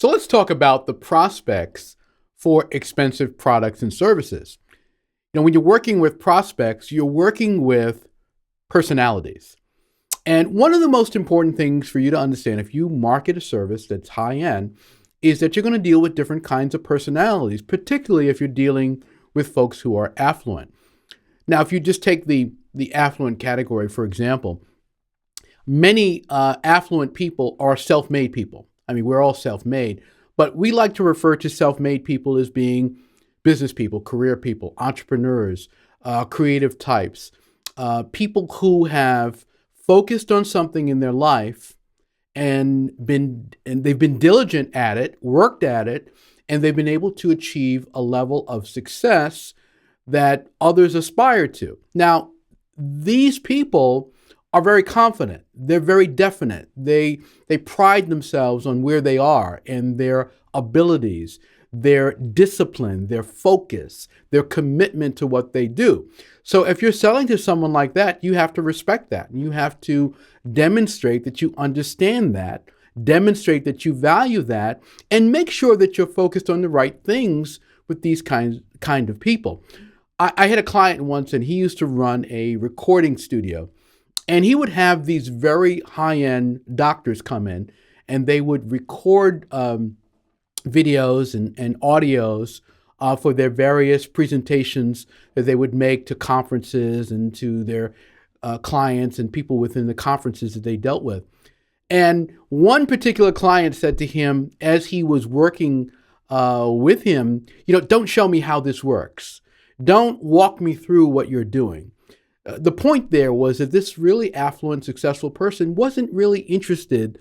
So let's talk about the prospects for expensive products and services. When you're working with prospects, you're working with personalities. And one of the most important things for you to understand if you market a service that's high end is that you're going to deal with different kinds of personalities, particularly if you're dealing with folks who are affluent. Now, if you just take the affluent category, for example, many affluent people are self-made people. I mean, we're all self-made, but we like to refer to self-made people as being business people, career people, entrepreneurs, creative types, people who have focused on something in their life and they've been diligent at it, worked at it, and they've been able to achieve a level of success that others aspire to. Now, these people are very confident. They're very definite. They pride themselves on where they are and their abilities, their discipline, their focus, their commitment to what they do. So if you're selling to someone like that, you have to respect that. You have to demonstrate that you understand that, demonstrate that you value that, and make sure that you're focused on the right things with these kind of people. I had a client once, and he used to run a recording studio. And he would have these very high-end doctors come in, and they would record videos and audios for their various presentations that they would make to conferences and to their clients and people within the conferences that they dealt with. And one particular client said to him, as he was working with him, don't show me how this works. Don't walk me through what you're doing. The point there was that this really affluent, successful person wasn't really interested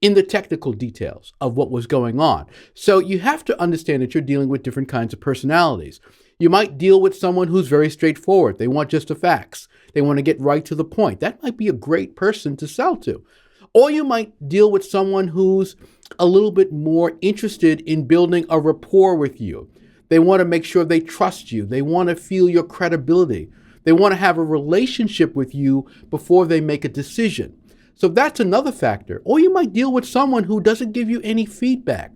in the technical details of what was going on. So you have to understand that you're dealing with different kinds of personalities. You might deal with someone who's very straightforward. They want just the facts. They want to get right to the point. That might be a great person to sell to. Or you might deal with someone who's a little bit more interested in building a rapport with you. They want to make sure they trust you. They want to feel your credibility. They want to have a relationship with you before they make a decision. So that's another factor. Or you might deal with someone who doesn't give you any feedback.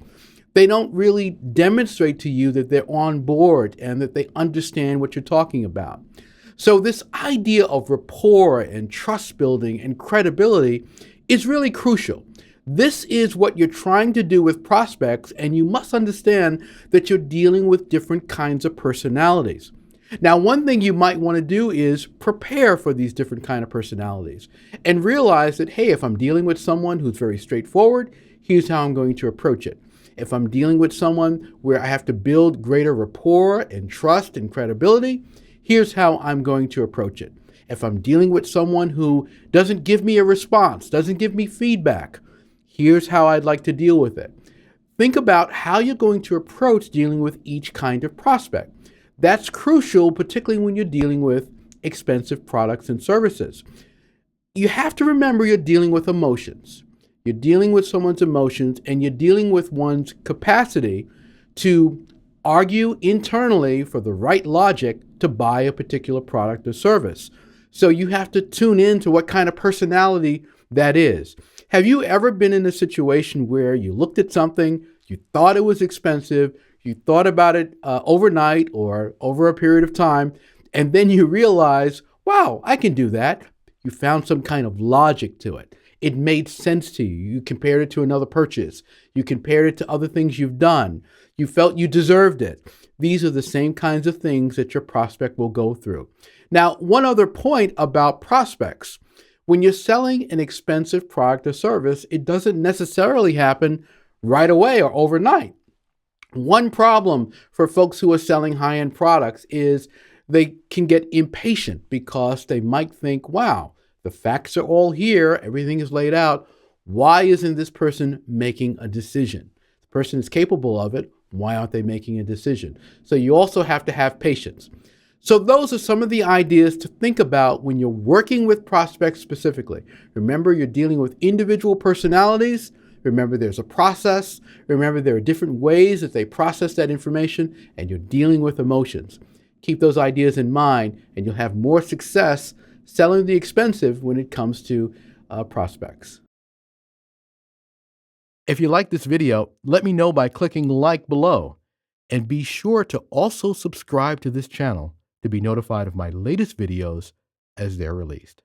They don't really demonstrate to you that they're on board and that they understand what you're talking about. So this idea of rapport and trust building and credibility is really crucial. This is what you're trying to do with prospects, and you must understand that you're dealing with different kinds of personalities. Now, one thing you might want to do is prepare for these different kind of personalities and realize that, hey, if I'm dealing with someone who's very straightforward, here's how I'm going to approach it. If I'm dealing with someone where I have to build greater rapport and trust and credibility, here's how I'm going to approach it. If I'm dealing with someone who doesn't give me a response, doesn't give me feedback, here's how I'd like to deal with it. Think about how you're going to approach dealing with each kind of prospect. That's crucial, particularly when you're dealing with expensive products and services. You have to remember you're dealing with emotions. You're dealing with someone's emotions, and you're dealing with one's capacity to argue internally for the right logic to buy a particular product or service. So you have to tune in to what kind of personality that is. Have you ever been in a situation where you looked at something, you thought it was expensive, you thought about it overnight or over a period of time, and then you realize, wow, I can do that. You found some kind of logic to it. It made sense to you. You compared it to another purchase. You compared it to other things you've done. You felt you deserved it. These are the same kinds of things that your prospect will go through. Now, one other point about prospects. When you're selling an expensive product or service, it doesn't necessarily happen right away or overnight. One problem for folks who are selling high-end products is they can get impatient because they might think, wow, the facts are all here, everything is laid out. Why isn't this person making a decision? The person is capable of it. Why aren't they making a decision? So you also have to have patience. So those are some of the ideas to think about when you're working with prospects specifically. Remember, you're dealing with individual personalities. Remember, there's a process. Remember, there are different ways that they process that information, and you're dealing with emotions. Keep those ideas in mind, and you'll have more success selling the expensive when it comes to prospects. If you like this video, let me know by clicking like below. And be sure to also subscribe to this channel to be notified of my latest videos as they're released.